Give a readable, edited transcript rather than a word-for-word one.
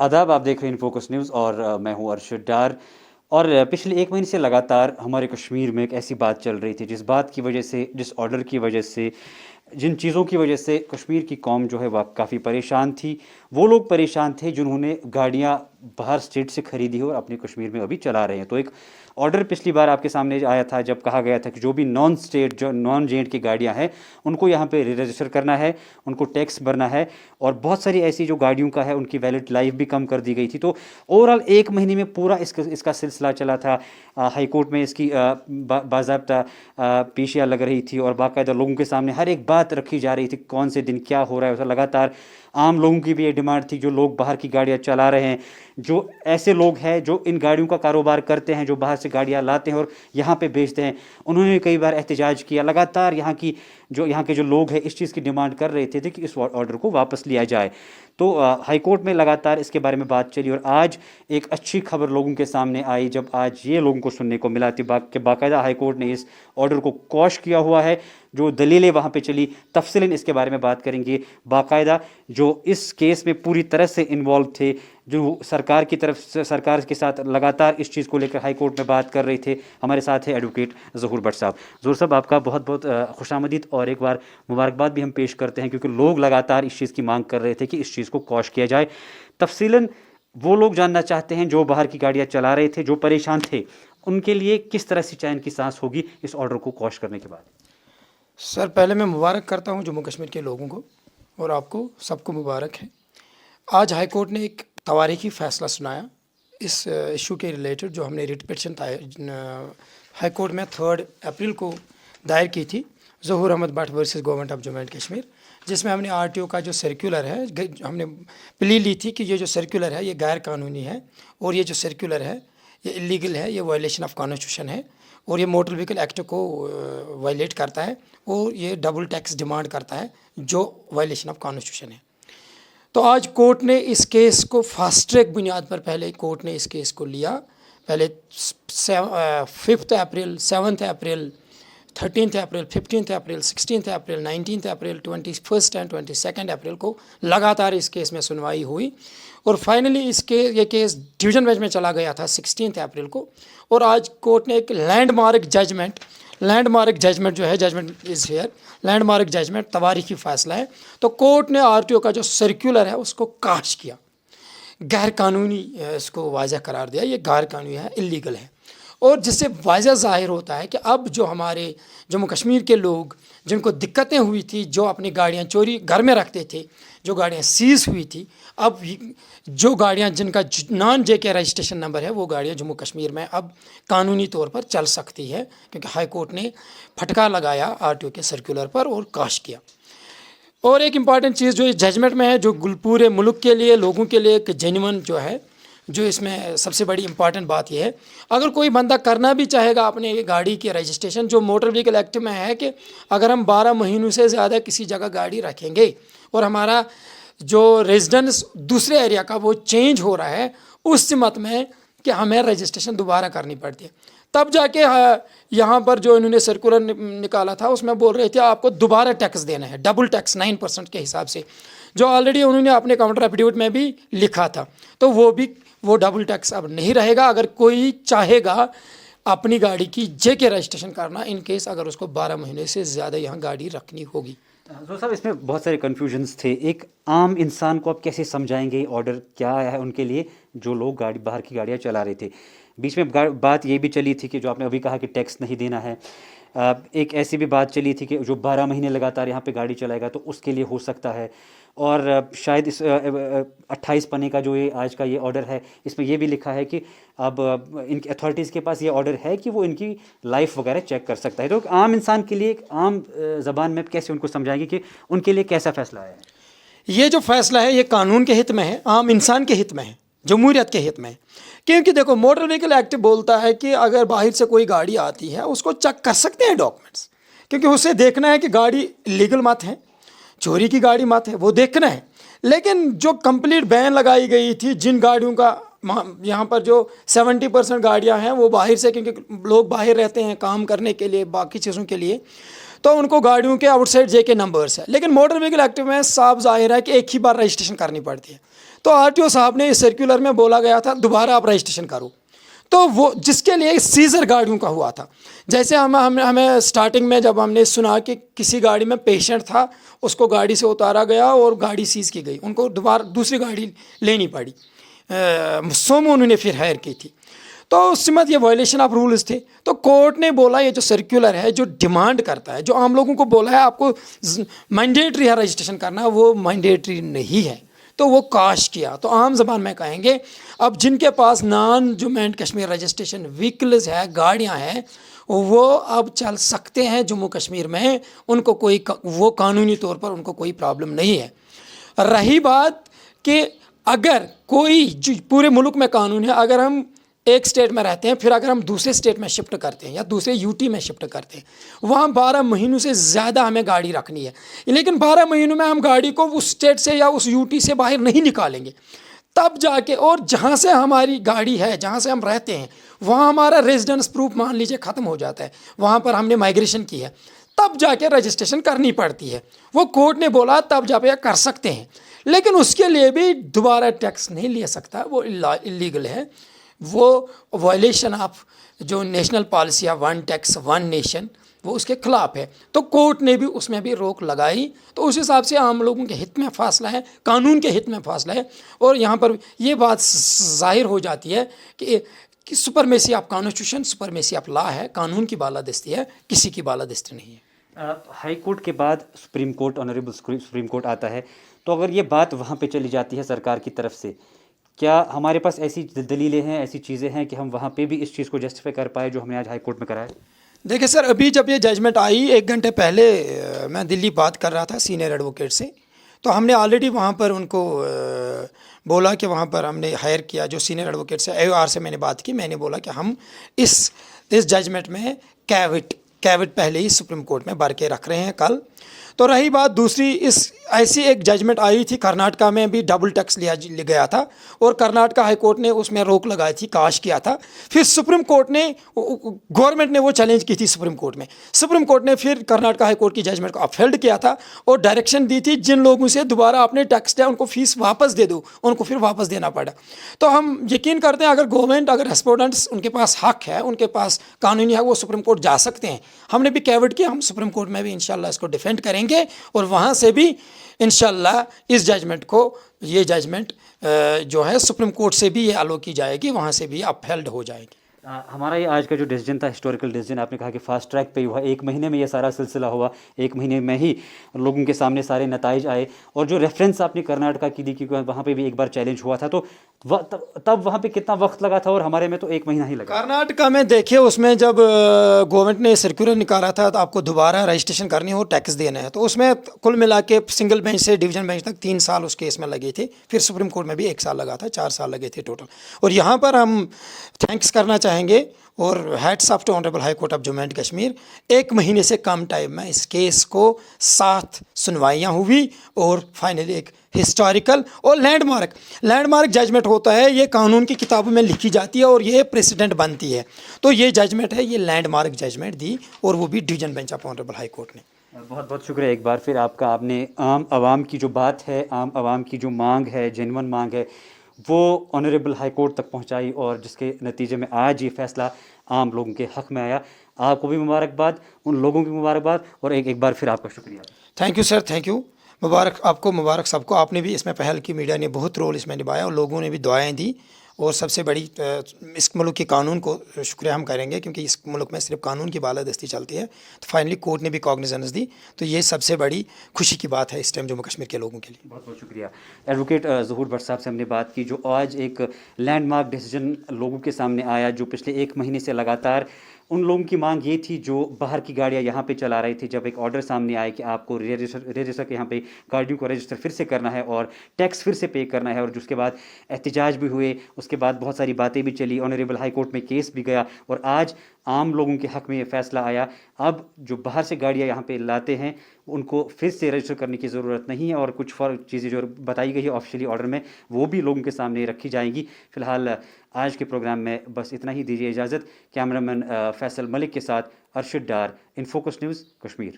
आदाब, आप देख रहे हैं फोकस न्यूज़ और मैं हूं अरशद डार। और पिछले एक महीने से लगातार हमारे कश्मीर में एक ऐसी बात चल रही थी जिस बात की वजह से, जिस ऑर्डर की वजह से, जिन चीज़ों की वजह से कश्मीर की कौम जो है वह काफ़ी परेशान थी। वो लोग परेशान थे जिन्होंने गाड़ियाँ बाहर स्टेट से खरीदी हो और अपने कश्मीर में अभी चला रहे हैं। तो एक ऑर्डर पिछली बार आपके सामने आया था जब कहा गया था कि जो भी नॉन स्टेट, जो नॉन जेएंड की गाड़ियाँ हैं, उनको यहाँ पे रजिस्टर करना है, उनको टैक्स भरना है। और बहुत सारी ऐसी जो गाड़ियों का है उनकी वैलिड लाइफ भी कम कर दी गई थी। तो ओवरऑल एक महीने में पूरा इसका सिलसिला चला था। हाई कोर्ट में इसकी बाज़ाब्ता पेशियाँ लग रही थी और बाकायदा लोगों के सामने हर एक बात रखी जा रही थी, कौन से दिन क्या हो रहा है। उसे लगातार आम लोगों की भी ये डिमांड थी, जो लोग बाहर की गाड़ियाँ चला रहे हैं, जो ऐसे लोग हैं जो इन गाड़ियों का कारोबार करते हैं, जो बाहर से गाड़ियाँ लाते हैं और यहाँ पे बेचते हैं, उन्होंने कई बार एहतजाज किया। लगातार यहाँ के जो लोग हैं इस चीज़ की डिमांड कर रहे थे कि इस ऑर्डर को वापस लिया जाए। तो हाई कोर्ट में लगातार इसके बारे में बात चली और आज एक अच्छी खबर लोगों के सामने आई जब आज ये लोगों को सुनने को मिला कि बाकायदा हाई कोर्ट ने इस ऑर्डर को क्वॉश किया हुआ है। जो दलीलें वहाँ पे चली, तफसीलन इसके बारे में बात करेंगे। बाकायदा जो इस केस में पूरी तरह से इन्वॉल्व थे, जो सरकार की तरफ से, सरकार के साथ लगातार इस चीज़ को लेकर हाई कोर्ट में बात कर रहे थे, हमारे साथ है एडवोकेट ज़हूर भट्ट साहब। ज़हूर साहब, आपका बहुत बहुत खुशामदीद और एक बार मुबारकबाद भी हम पेश करते हैं, क्योंकि लोग लगातार इस चीज़ की मांग कर रहे थे कि इस चीज़ को क्वॉश किया जाए। तफसीलन वो लोग जानना चाहते हैं जो बाहर की गाड़ियाँ चला रहे थे, जो परेशान थे, उनके लिए किस तरह से चैन की सांस होगी इस ऑर्डर को क्वॉश करने के बाद। सर, पहले मैं मुबारक करता हूं जम्मू कश्मीर के लोगों को, और आपको सबको मुबारक है। आज हाई कोर्ट ने एक तवारीखी फ़ैसला सुनाया इस इशू के रिलेटेड, जो हमने रिट पिटीशन हाई कोर्ट में 3 अप्रैल को दायर की थी, Zahoor Ahmad Bhat versus government of Jammu and Kashmir, जिसमें हमने आरटीओ का जो सर्कुलर है, हमने प्ली ली थी कि ये जो सर्कुलर है ये गैर कानूनी है, और ये जो सर्कुलर है ये इलीगल है, ये वायलेशन ऑफ कॉन्स्टिट्यूशन है, और ये मोटर व्हीकल एक्ट को वायलेट करता है, और ये डबल टैक्स डिमांड करता है, जो वायलेशन ऑफ कॉन्स्टिट्यूशन है। तो आज कोर्ट ने इस केस को फास्ट ट्रैक बुनियाद पर, पहले कोर्ट ने इस केस को लिया। पहले 5 अप्रैल, 7 अप्रैल, 13 अप्रैल, 15 अप्रैल, 16 अप्रैल, 19 अप्रैल, 21 एंड 22 अप्रैल को लगातार इस केस में सुनवाई हुई, और फाइनली ये केस डिवीज़न बेंच में चला गया था 16 अप्रैल को। और आज कोर्ट ने एक लैंडमार्क जजमेंट जो है, judgment is here, landmark judgment, तवारीखी फ़ैसला है। तो कोर्ट ने आरटीओ का जो सर्कुलर है उसको काश किया, गैर कानूनी इसको वाज़ह करार दिया, ये गैर कानूनी है, इलीगल है। और जिससे वाज़ह ज़ाहिर होता है कि अब जो हमारे जम्मू कश्मीर के लोग, जिनको दिक्कतें हुई थी, जो अपनी गाड़ियाँ चोरी घर में रखते थे, जो गाड़ियाँ सीज़ हुई थी, अब जो गाड़ियाँ जिनका नॉन जेके रजिस्ट्रेशन नंबर है, वो गाड़ियाँ जम्मू कश्मीर में अब कानूनी तौर पर चल सकती है, क्योंकि हाई कोर्ट ने फटकार लगाया आरटीओ के सर्कुलर पर और काश किया। और एक इम्पॉर्टेंट चीज़ जो इस जजमेंट में है, जो पूरे मुल्क के लिए, लोगों के लिए एक जेन्युइन जो है, जो इसमें सबसे बड़ी इंपॉर्टेंट बात यह है, अगर कोई बंदा करना भी चाहेगा अपने गाड़ी की रजिस्ट्रेशन, जो मोटर व्हीकल एक्ट में है कि अगर हम 12 महीनों से ज़्यादा किसी जगह गाड़ी रखेंगे और हमारा जो रेजिडेंस दूसरे एरिया का वो चेंज हो रहा है, उस सिमत में कि हमें रजिस्ट्रेशन दोबारा करनी पड़ती है, तब जाके यहाँ पर जो इन्होंने सर्कुलर निकाला था उसमें बोल रहे थे आपको दोबारा टैक्स देना है, डबल टैक्स 9% के हिसाब से, जो ऑलरेडी उन्होंने अपने काउंटर एफिडेविट में भी लिखा था। तो वो डबल टैक्स अब नहीं रहेगा। अगर कोई चाहेगा अपनी गाड़ी की जेके रजिस्ट्रेशन करना, इन केस अगर उसको 12 महीने से ज़्यादा यहाँ गाड़ी रखनी होगी। तो साहब, इसमें बहुत सारे कन्फ्यूजन्स थे। एक आम इंसान को आप कैसे समझाएंगे ऑर्डर क्या है उनके लिए, जो लोग बाहर की गाड़ियाँ चला रहे थे। बीच में बात ये भी चली थी कि जो आपने अभी कहा कि टैक्स नहीं देना है, एक ऐसी भी बात चली थी कि जो 12 महीने लगातार यहाँ पे गाड़ी चलाएगा तो उसके लिए हो सकता है। और शायद इस 28 पन्ने का जो ये आज का ये ऑर्डर है, इसमें ये भी लिखा है कि अब इनकी अथॉरिटीज़ के पास ये ऑर्डर है कि वो इनकी लाइफ वगैरह चेक कर सकता है। तो आम इंसान के लिए, एक आम ज़बान में कैसे उनको समझाएंगे कि उनके लिए कैसा फ़ैसला है? ये जो फ़ैसला है ये कानून के हित में है, आम इंसान के हित में है, जमहूरियत के हित में है। क्योंकि देखो, मोटर व्हीकल एक्ट बोलता है कि अगर बाहर से कोई गाड़ी आती है उसको चेक कर सकते हैं डॉक्यूमेंट्स, क्योंकि उसे देखना है कि गाड़ी लीगल मत है, चोरी की गाड़ी मत है, वो देखना है। लेकिन जो कंप्लीट बैन लगाई गई थी, जिन गाड़ियों का यहाँ पर जो 70% गाड़ियाँ हैं वो बाहर से, क्योंकि लोग बाहर रहते हैं काम करने के लिए, बाकी चीज़ों के लिए, तो उनको गाड़ियों के आउटसाइड जेके नंबर्स है। लेकिन मोटर व्हीकल एक्ट में साफ जाहिर है कि एक ही बार रजिस्ट्रेशन करनी पड़ती है। تو RTO صاحب نے اس سرکولر میں بولا گیا تھا دوبارہ آپ رجسٹریشن کرو، تو وہ جس کے لیے سیزر گاڑیوں کا ہوا تھا. جیسے ہمیں سٹارٹنگ میں جب ہم نے سنا کہ کسی گاڑی میں پیشنٹ تھا، اس کو گاڑی سے اتارا گیا اور گاڑی سیز کی گئی، ان کو دوبارہ دوسری گاڑی لینی پڑی، سومو انہوں نے پھر ہائر کی تھی. تو اس سمت یہ وائلیشن آف رولز تھے. تو کورٹ نے بولا یہ جو سرکولر ہے جو ڈیمانڈ کرتا ہے، جو عام لوگوں کو بولا ہے آپ کو مینڈیٹری ہے رجسٹریشن کرنا، وہ مینڈیٹری نہیں ہے، تو وہ کاش کیا. تو عام زبان میں کہیں گے اب جن کے پاس non Jammu and Kashmir registration vehicles ہے، گاڑیاں ہیں، وہ اب چل سکتے ہیں جموں کشمیر میں، ان کو کوئی وہ قانونی طور پر ان کو کوئی پرابلم نہیں ہے. رہی بات کہ اگر کوئی پورے ملک میں قانون ہے، اگر ہم ایک اسٹیٹ میں رہتے ہیں، پھر اگر ہم دوسرے اسٹیٹ میں شفٹ کرتے ہیں یا دوسرے UT میں شفٹ کرتے ہیں، وہاں 12 مہینوں سے زیادہ ہمیں گاڑی رکھنی ہے، لیکن 12 مہینوں میں ہم گاڑی کو اس اسٹیٹ سے یا اس UT سے باہر نہیں نکالیں گے. تب جا کے، اور جہاں سے ہماری گاڑی ہے، جہاں سے ہم رہتے ہیں، وہاں ہمارا ریزیڈنس پروف مان لیجئے ختم ہو جاتا ہے، وہاں پر ہم نے مائگریشن کی ہے، تب جا کے رجسٹریشن کرنی پڑتی ہے. وہ کورٹ نے بولا تب جا کے کر سکتے ہیں، لیکن اس کے لیے بھی دوبارہ ٹیکس نہیں لے سکتا، وہ اللیگل ہے، وہ وائلیشن آف جو نیشنل پالیسی ہے ون ٹیکس ون نیشن، وہ اس کے خلاف ہے. تو کورٹ نے بھی اس میں بھی روک لگائی. تو اس حساب سے عام لوگوں کے ہت میں فاصلہ ہے، قانون کے ہت میں فاصلہ ہے. اور یہاں پر یہ بات ظاہر ہو جاتی ہے کہ supremacy of constitution, supremacy of law ہے، قانون کی بالادستی ہے، کسی کی بالادستی نہیں ہے. ہائی کورٹ کے بعد supreme court, honourable supreme court آتا ہے، تو اگر یہ بات وہاں پہ چلی جاتی ہے سرکار کی طرف سے، کیا ہمارے پاس ایسی دلیلیں ہیں، ایسی چیزیں ہیں کہ ہم وہاں پہ بھی اس چیز کو جسٹیفائی کر پائے جو ہم نے آج ہائی کورٹ میں کرا ہے؟ دیکھیں سر، ابھی جب یہ ججمنٹ آئی 1 گھنٹے پہلے میں دلی بات کر رہا تھا سینئر ایڈوکیٹ سے، تو ہم نے آلریڈی وہاں پر ان کو بولا کہ وہاں پر ہم نے ہائر کیا جو سینئر ایڈوکیٹ سے، AOR سے میں نے بات کی. میں نے بولا کہ ہم اس ججمنٹ میں کیوٹ پہلے ہی سپریم کورٹ میں بھر کے رکھ رہے ہیں کل. تو رہی بات دوسری، ایسی ایک ججمنٹ آئی تھی کرناٹکا میں بھی ڈبل ٹیکس لیا گیا تھا، اور کرناٹکا ہائی کورٹ نے اس میں روک لگائی تھی، کاش کیا تھا. پھر سپریم کورٹ نے، گورنمنٹ نے وہ چیلنج کی تھی سپریم کورٹ میں، سپریم کورٹ نے پھر کرناٹکا ہائی کورٹ کی ججمنٹ کو اپہیلڈ کیا تھا اور ڈائریکشن دی تھی جن لوگوں سے دوبارہ اپنے ٹیکس دیا ان کو فیس واپس دے دو، ان کو پھر واپس دینا پڑا. تو ہم یقین کرتے ہیں اگر گورنمنٹ، اگر ریسپونڈنٹس ان کے پاس حق ہے، ان کے پاس قانونی حق، وہ سپریم کورٹ جا سکتے ہیں. ہم نے بھی کیوٹ کیا، ہم سپریم کورٹ میں بھی انشاءاللہ اس کو ڈیفینڈ کریں گے، اور وہاں سے بھی انشاءاللہ اس ججمنٹ کو، یہ ججمنٹ جو ہے سپریم کورٹ سے بھی یہ الو کی جائے گی، وہاں سے بھی اپہیلڈ ہو جائے گی. ہمارا یہ آج کا جو ڈیسیجن تھا، ہسٹوریکل ڈیسیجن، آپ نے کہا کہ فاسٹ ٹریک پہ ہی ہوا، 1 مہینے میں یہ سارا سلسلہ ہوا، 1 مہینے میں ہی لوگوں کے سامنے سارے نتائج آئے. اور جو ریفرنس آپ نے کرناٹکا کی دی، کیونکہ وہاں پہ بھی ایک بار چیلنج ہوا تھا، تو تب وہاں پہ کتنا وقت لگا تھا، اور ہمارے میں تو 1 مہینہ ہی لگا. کرناٹکا میں دیکھیں، اس میں جب گورنمنٹ نے سرکولر نکالا تھا تو آپ کو دوبارہ رجسٹریشن کرنی ہو، ٹیکس دینا ہے، تو اس میں کل ملا کے سنگل بینچ سے ڈویژن بینچ تک 3 سال اس کیس میں لگے تھے. پھر سپریم کورٹ میں بھی 1 سال لگا تھا، 4 سال لگے تھے ٹوٹل. اور یہاں پر ہم تھینکس کرنا چاہیں گے، اور heads of two honourable high court of Jammu and Kashmir, 1 مہینے سے کم ٹائم میں اس کیس کو 7 سنوائیاں ہوئی، اور فائنلی ایک ہسٹوریکل اور لینڈ مارک ججمنٹ ہوتا ہے. یہ قانون کی کتابوں میں لکھی جاتی ہے اور یہ پریسیڈنٹ بنتی ہے. تو یہ ججمنٹ ہے، یہ لینڈ مارک ججمنٹ دی، اور وہ بھی division bench of honourable high court نے. بہت بہت شکریہ ایک بار پھر آپ کا. آپ نے عام عوام کی جو بات ہے، عام عوام کی جو مانگ ہے، جینون مانگ ہے، وہ آنریبل ہائی کورٹ تک پہنچائی، اور جس کے نتیجے میں آج یہ فیصلہ عام لوگوں کے حق میں آیا. آپ کو بھی مبارکباد، ان لوگوں کی مبارکباد، اور ایک بار پھر آپ کا شکریہ. Thank you sir, thank you. مبارک آپ کو، مبارک سب کو. آپ نے بھی اس میں پہل کی، میڈیا نے بہت رول اس میں نبھایا، اور لوگوں نے بھی دعائیں دی. اور سب سے بڑی اس ملک کے قانون کو شکریہ ہم کریں گے، کیونکہ اس ملک میں صرف قانون کی بالادستی چلتی ہے. تو فائنلی کورٹ نے بھی کاگنیزنس دی، تو یہ سب سے بڑی خوشی کی بات ہے اس ٹائم جموں کشمیر کے لوگوں کے لیے. بہت بہت شکریہ. ایڈوکیٹ ظہور بٹ صاحب سے ہم نے بات کی، جو آج ایک لینڈ مارک ڈیسیجن لوگوں کے سامنے آیا، جو پچھلے 1 مہینے سے لگاتار ان لوگوں کی مانگ یہ تھی جو باہر کی گاڑیاں یہاں پہ چلا رہی تھی. جب ایک آرڈر سامنے آئے کہ آپ کو رجسٹر کے یہاں پہ گاڑیوں کو رجسٹر پھر سے کرنا ہے اور ٹیکس پھر سے پے کرنا ہے، اور جس کے بعد احتجاج بھی ہوئے، اس کے بعد بہت ساری باتیں بھی چلی، آنریبل ہائی کورٹ میں کیس بھی گیا، اور آج عام لوگوں کے حق میں یہ فیصلہ آیا. اب جو باہر سے گاڑیاں یہاں پہ لاتے ہیں ان کو پھر سے رجسٹر کرنے کی ضرورت نہیں ہے، اور کچھ چیزیں جو بتائی گئی ہے آفیشلی آرڈر میں وہ بھی لوگوں کے سامنے رکھی جائیں گی. فی الحال آج کے پروگرام میں بس اتنا ہی. دیجیے اجازت. کیمرہ مین فیصل ملک کے ساتھ Arshad Dar, in focus news Kashmir.